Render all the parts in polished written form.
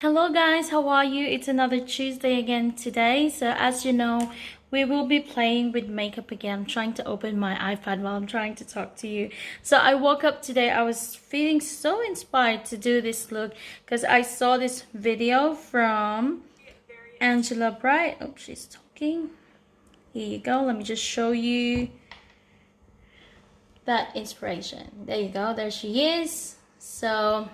Hello guys, how are you? It's another Tuesday again today. So as you know, we will be playing with makeup again. I'm trying to open my iPad while I'm trying to talk to you. So I woke up today, I was feeling so inspired to do this look because I saw this video from Angela Bright. Oh, she's talking. Here you go. Let me just show you that inspiration. There you go. There she is. So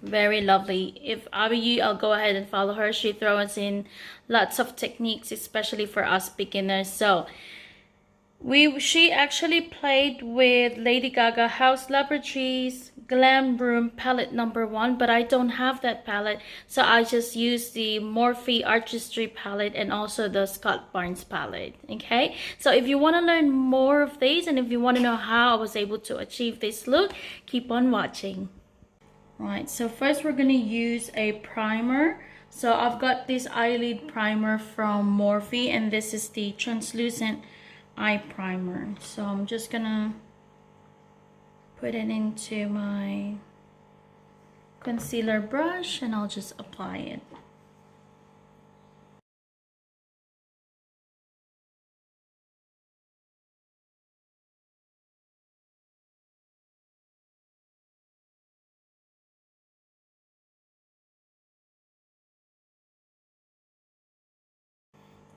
very lovely. If I were you, I'll go ahead and follow her. She throws in lots of techniques, especially for us beginners. So she actually played with Lady Gaga House Laboratories Glam Room palette #1, but I don't have that palette, so I just use the Morphe Artistry palette and also the Scott Barnes palette. Okay, so if you want to learn more of these and if you want to know how I was able to achieve this look, keep on watching. Right, so first we're going to use a primer. So I've got this eyelid primer from Morphe, and this is the translucent eye primer. So I'm just going to put it into my concealer brush and I'll just apply it.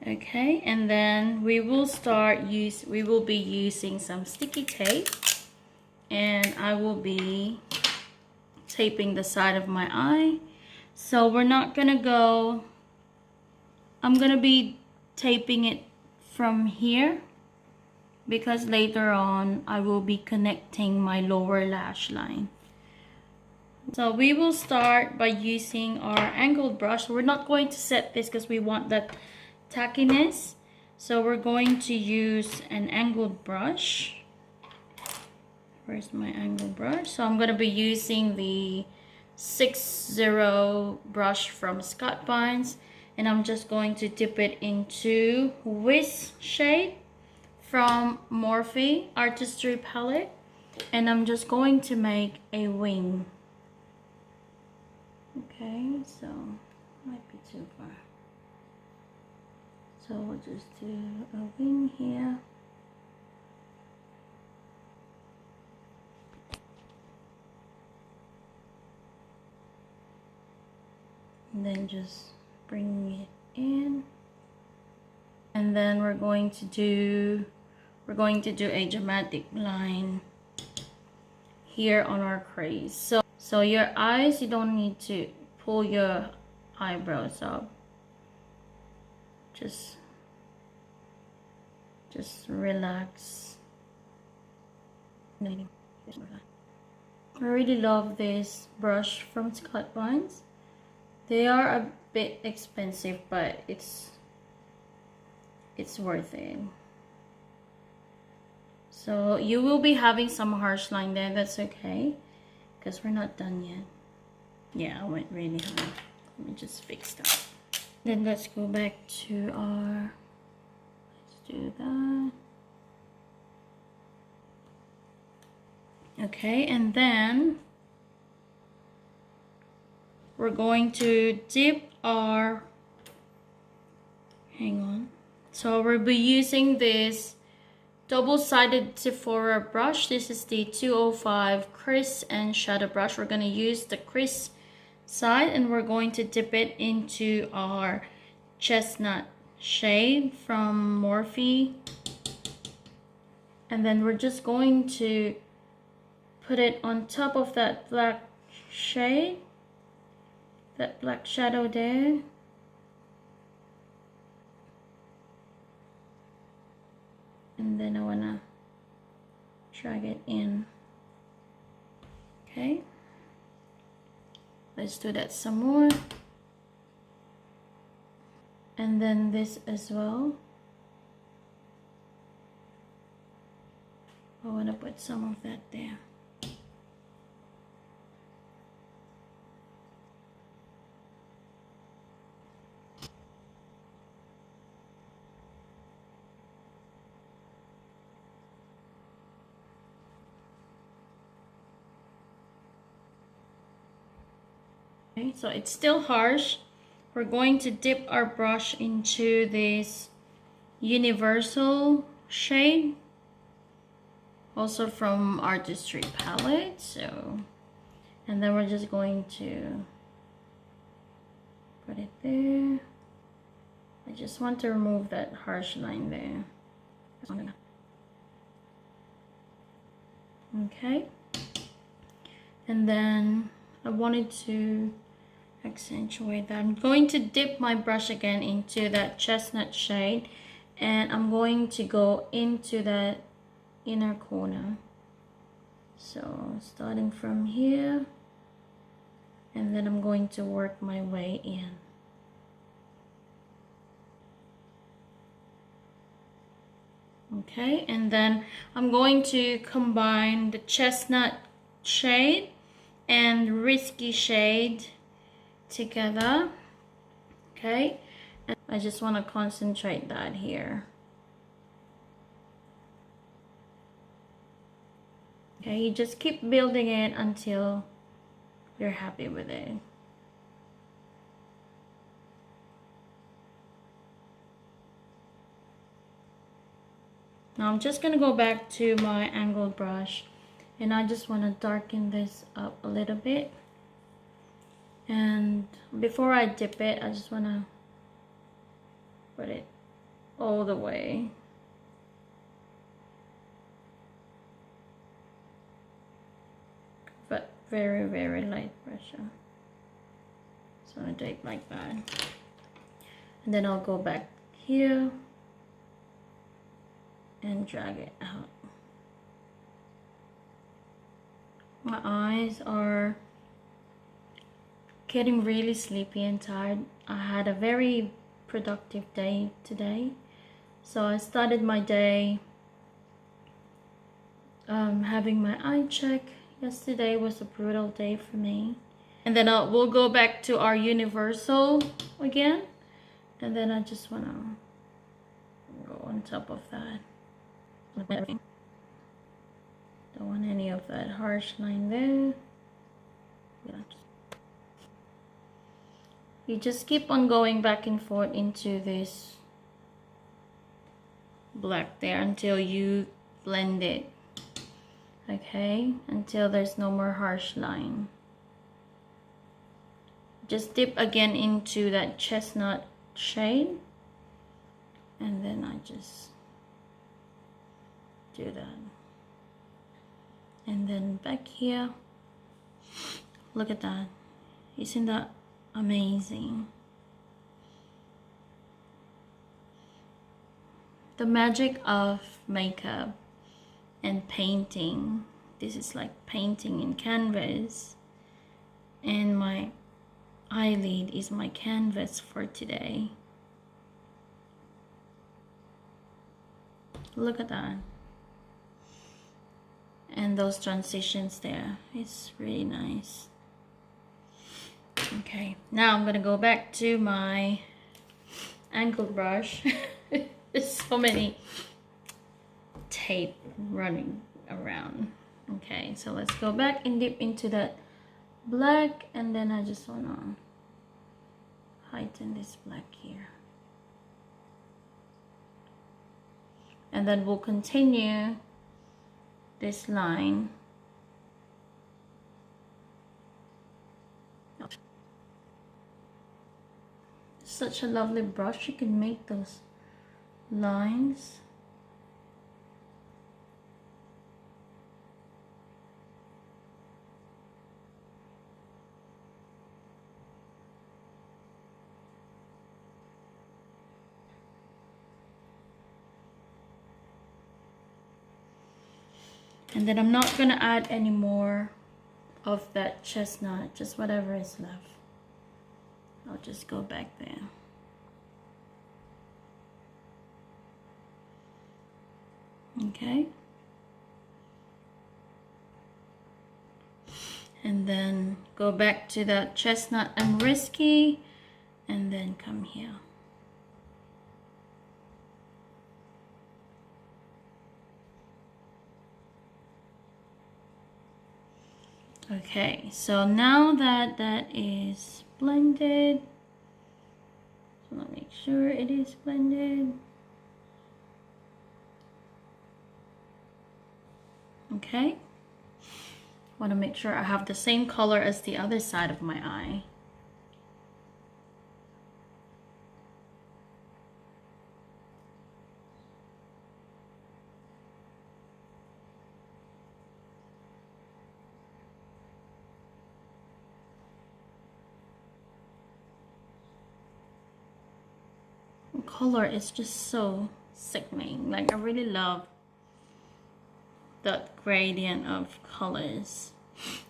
Okay, and then we will be using some sticky tape, and I will be taping the side of my eye. So we're not gonna go, I'm gonna be taping it from here because later on I will be connecting my lower lash line. So we will start by using our angled brush. We're not going to set this because we want that tackiness. So we're going to use an angled brush. Where's my angled brush? So I'm going to be using the 60 brush from Scott Barnes, and I'm just going to dip it into Whiz shade from Morphe Artistry palette, and I'm just going to make a wing. Okay, so might be too far. So we'll just do a wing here. And then just bring it in. And then we're going to do a dramatic line here on our crease. So your eyes, you don't need to pull your eyebrows up. Just relax. I really love this brush from Scott Barnes. They are a bit expensive, but it's worth it. So you will be having some harsh line there. That's okay, because we're not done yet. Yeah, I went really high. Let me just fix that. Then let's go back to our, let's do that. Okay, and then we're going to dip our, hang on. So we'll be using this double-sided Sephora brush. This is the 205 Crease and Shadow Brush. We're going to use the crease side, and we're going to dip it into our chestnut shade from Morphe. And then we're just going to put it on top of that black shade, that black shadow there. And then I wanna drag it in. Okay, let's do that some more. And then this as well. I wanna put some of that there. Okay, so it's still harsh. We're going to dip our brush into this universal shade, also from Artistry palette. So, and then we're just going to put it there. I just want to remove that harsh line there. Okay, and then I wanted to accentuate that. I'm going to dip my brush again into that chestnut shade, and I'm going to go into that inner corner. So starting from here, and then I'm going to work my way in. Okay, and then I'm going to combine the chestnut shade and risky shade together. Okay, and I just want to concentrate that here. Okay, you just keep building it until you're happy with it. Now I'm just gonna go back to my angled brush, and I just want to darken this up a little bit. And before I dip it, I just want to put it all the way. But very, very light pressure. So I do it like that. And then I'll go back here and drag it out. My eyes are getting really sleepy and tired. I had a very productive day today. So I started my day having my eye check. Yesterday was a brutal day for me. And then we'll go back to our universal again. And then I just want to go on top of that. Don't want any of that harsh line there. Yeah. You just keep on going back and forth into this black there until you blend it. Okay, until there's no more harsh line. Just dip again into that chestnut shade, and then I just do that. And then back here, look at that. Isn't that amazing? The magic of makeup and painting. This is like painting in canvas, and my eyelid is my canvas for today. Look at that. And those transitions there, it's really nice. Okay, now I'm gonna go back to my angled brush. There's so many tape running around. Okay, so let's go back and dip into that black, and then I just wanna heighten this black here. And then we'll continue this line. Such a lovely brush, you can make those lines. And then I'm not gonna add any more of that chestnut, just whatever is left. I'll just go back there. Okay. And then go back to that chestnut and risky, and then come here. Okay, so now that that is blended, so let me make sure it is blended. Okay, want to make sure I have the same color as the other side of my eye. The color is just so sickening. Like, I really love that gradient of colors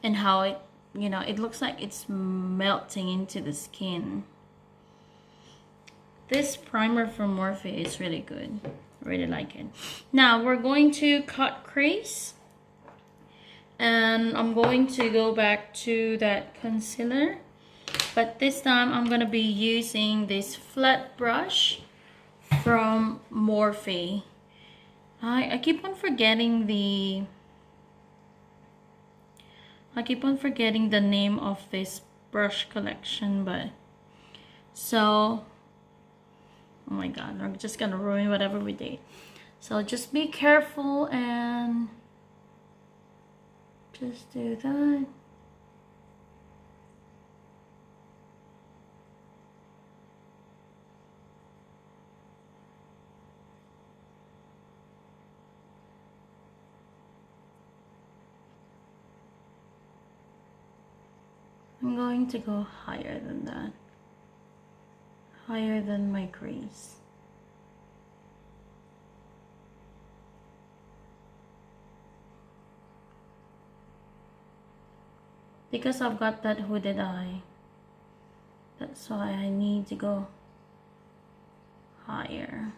and how it, you know, it looks like it's melting into the skin. This primer from Morphe is really good. I really like it. Now we're going to cut crease, and I'm going to go back to that concealer, but this time I'm going to be using this flat brush from Morphe. I keep on forgetting the name of this brush collection, but so, oh my god, I'm just gonna ruin whatever we did. So just be careful and just do that. I'm going to go higher than that. Higher than my crease. Because I've got that hooded eye, that's why I need to go higher.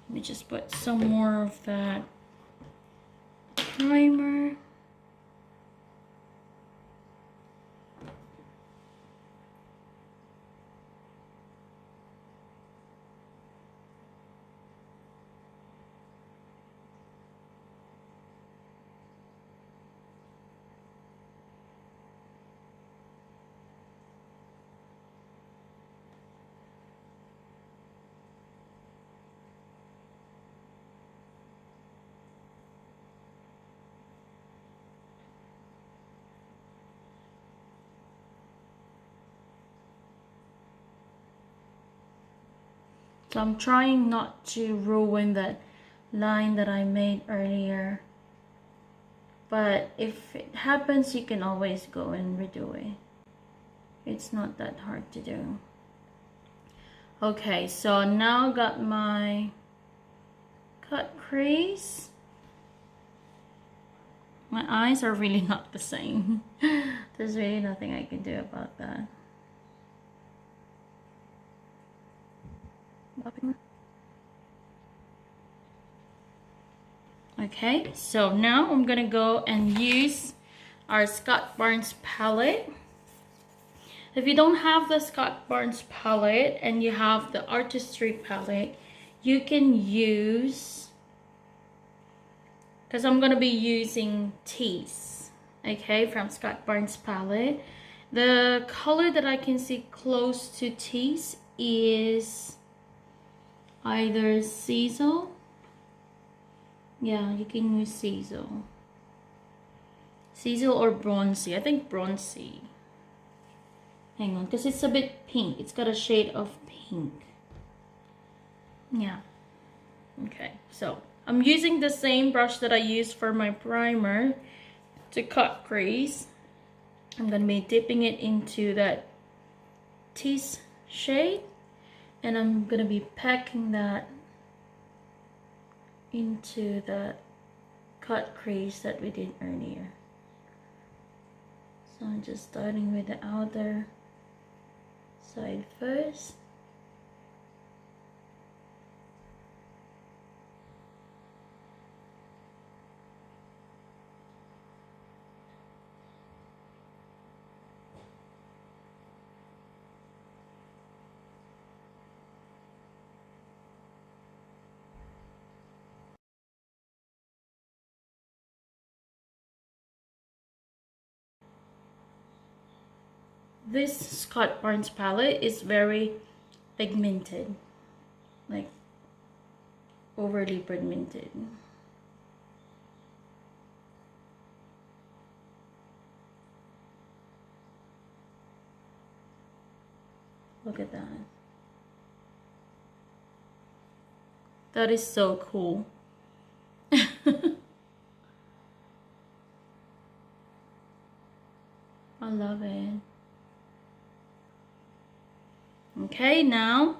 Let me just put some more of that primer. So I'm trying not to ruin that line that I made earlier. But if it happens, you can always go and redo it. It's not that hard to do. Okay, so now I got my cut crease. My eyes are really not the same. There's really nothing I can do about that. Okay, so now I'm gonna go and use our Scott Barnes palette. If you don't have the Scott Barnes palette and you have the Artistry palette, you can use, because I'm gonna be using Tease, okay, from Scott Barnes palette. The color that I can see close to Tease is either Cecil. Yeah, you can use Cecil. Cecil or Bronzy. I think Bronzy. Hang on, because it's a bit pink. It's got a shade of pink. Yeah. Okay, so I'm using the same brush that I used for my primer to cut crease. I'm going to be dipping it into that Tease shade. And I'm going to be packing that into the cut crease that we did earlier. So I'm just starting with the outer side first. this Scott Barnes palette is very pigmented, like overly pigmented. Look at that. That is so cool. I love it. Okay, now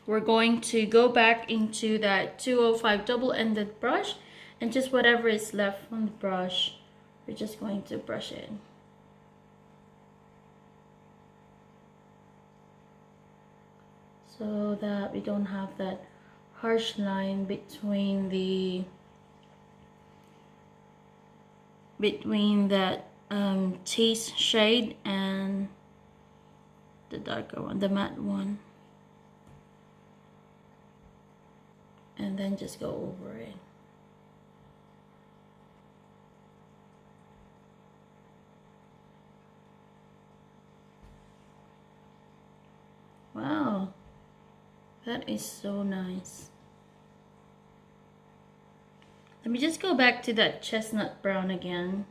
we're going to go back into that 205 double-ended brush, and just whatever is left on the brush, we're just going to brush it. So that we don't have that harsh line between that tease shade and the darker one, the matte one. And then just go over it. Wow, that is so nice. Let me just go back to that chestnut brown again.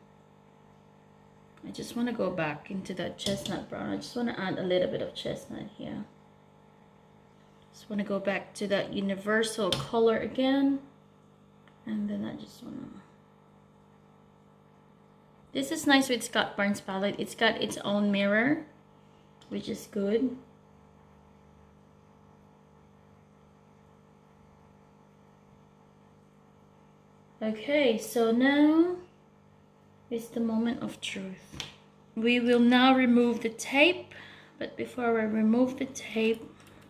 I just want to go back into that chestnut brown. I just want to add a little bit of chestnut here. Just want to go back to that universal color again. And then I just want to... This is nice with Scott Barnes palette. It's got its own mirror, which is good. Okay, so now is the moment of truth. We will now remove the tape, but before I remove the tape,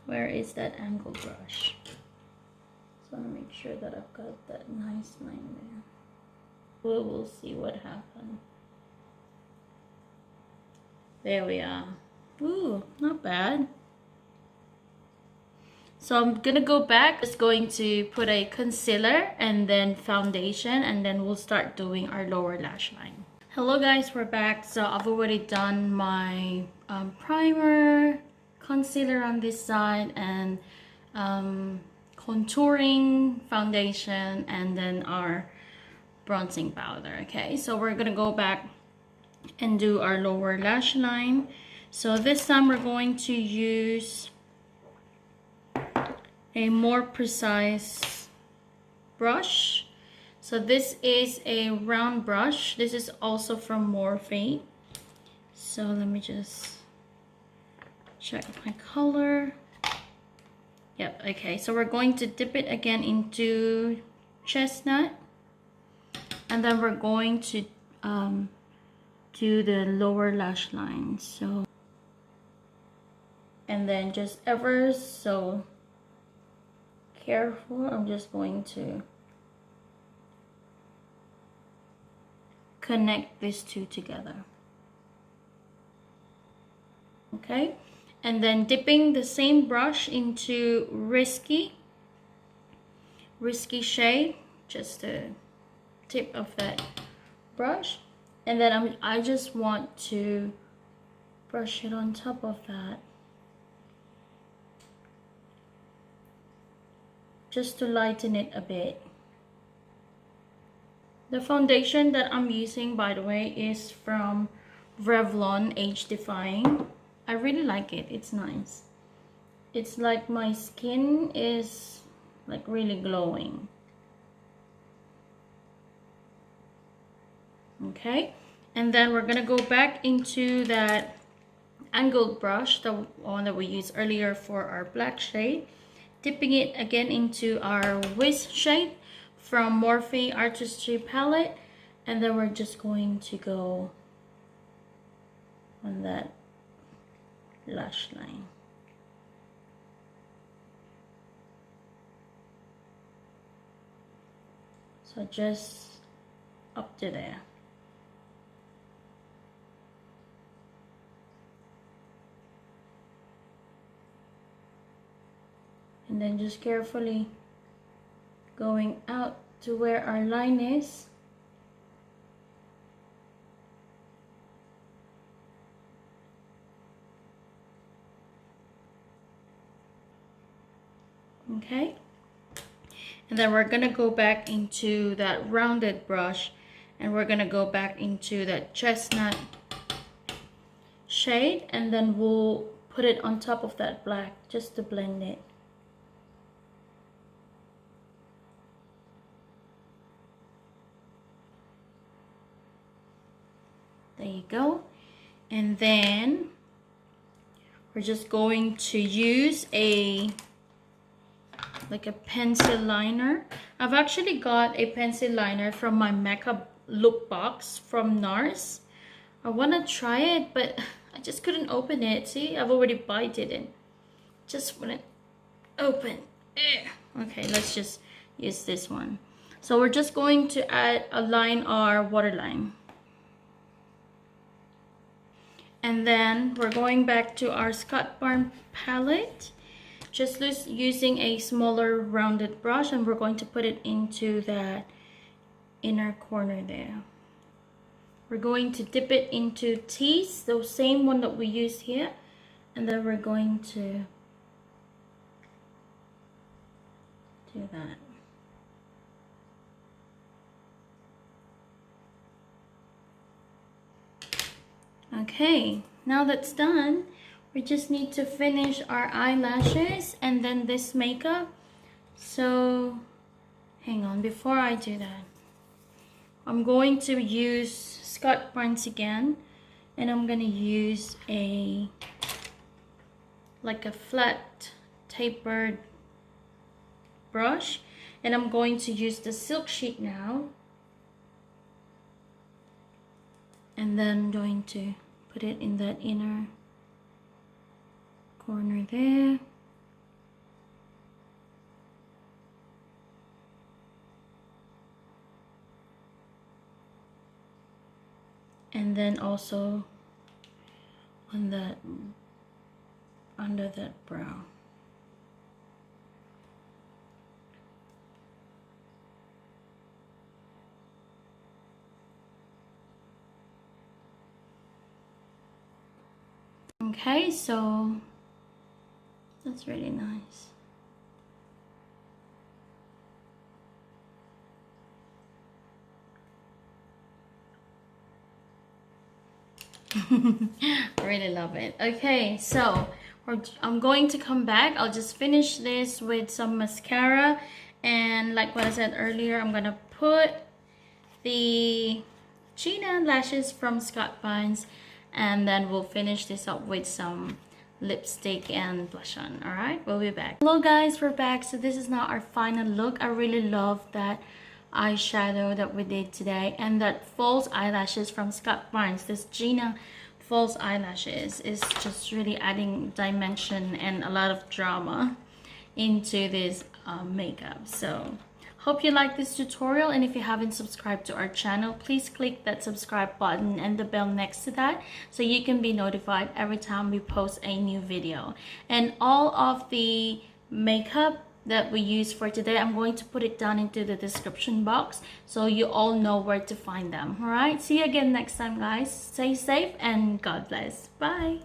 where is that angle brush? Just want to make sure that I've got that nice line there. We'll see what happens. There we are. Ooh, not bad. So I'm gonna go back, just going to put a concealer and then foundation, and then we'll start doing our lower lash line. Hello guys, we're back. So I've already done my primer, concealer on this side, and contouring, foundation, and then our bronzing powder. Okay, so we're gonna go back and do our lower lash line. So this time we're going to use a more precise brush. So this is a round brush. This is also from Morphe. So let me just check my color. Yep, okay. So we're going to dip it again into chestnut, and then we're going to do the lower lash line. So, and then just ever so careful, I'm just going to connect these two together. Okay, and then dipping the same brush into risky shade, just the tip of that brush, and then I just want to brush it on top of that, just to lighten it a bit. The foundation that I'm using, by the way, is from Revlon Age Defying. I really like it. It's nice. It's like my skin is like really glowing. Okay, and then we're gonna go back into that angled brush, the one that we used earlier for our black shade, dipping it again into our Wiz shade from Morphe Artistry palette, and then we're just going to go on that lash line. So just up to there. And then just carefully going out to where our line is. Okay, and then we're gonna go back into that rounded brush, and we're gonna go back into that chestnut shade, and then we'll put it on top of that black just to blend it. There you go. And then we're just going to use like a pencil liner. I've actually got a pencil liner from my Mecca look box from Nars. I want to try it, but I just couldn't open it. See, I've already bited it. Just wouldn't open. Okay, let's just use this one. So we're just going to align our waterline. And then we're going back to our Scott Barn palette, just using a smaller rounded brush, and we're going to put it into that inner corner there. We're going to dip it into teas, the same one that we used here, and then we're going to do that. Okay, now that's done, we just need to finish our eyelashes and then this makeup. So hang on, before I do that, I'm going to use Scott Barnes again, and I'm gonna use like a flat tapered brush, and I'm going to use the silk sheet now, and then I'm going to put it in that inner corner there. And then also on that, under that brow. Okay, so that's really nice. Really love it. Okay, so I'm going to come back. I'll just finish this with some mascara, and like what I said earlier, I'm gonna put the Gina lashes from Scott Barnes, and then we'll finish this up with some lipstick and blush on. All right, we'll be back. Hello guys, we're back. So this is now our final look. I really love that eyeshadow that we did today, and that false eyelashes from Scott Barnes. This Gina false eyelashes is just really adding dimension and a lot of drama into this makeup. So hope you like this tutorial, and if you haven't subscribed to our channel, please click that subscribe button and the bell next to that so you can be notified every time we post a new video. And all of the makeup that we use for today, I'm going to put it down into the description box so you all know where to find them. All right, see you again next time guys. Stay safe and God bless. Bye.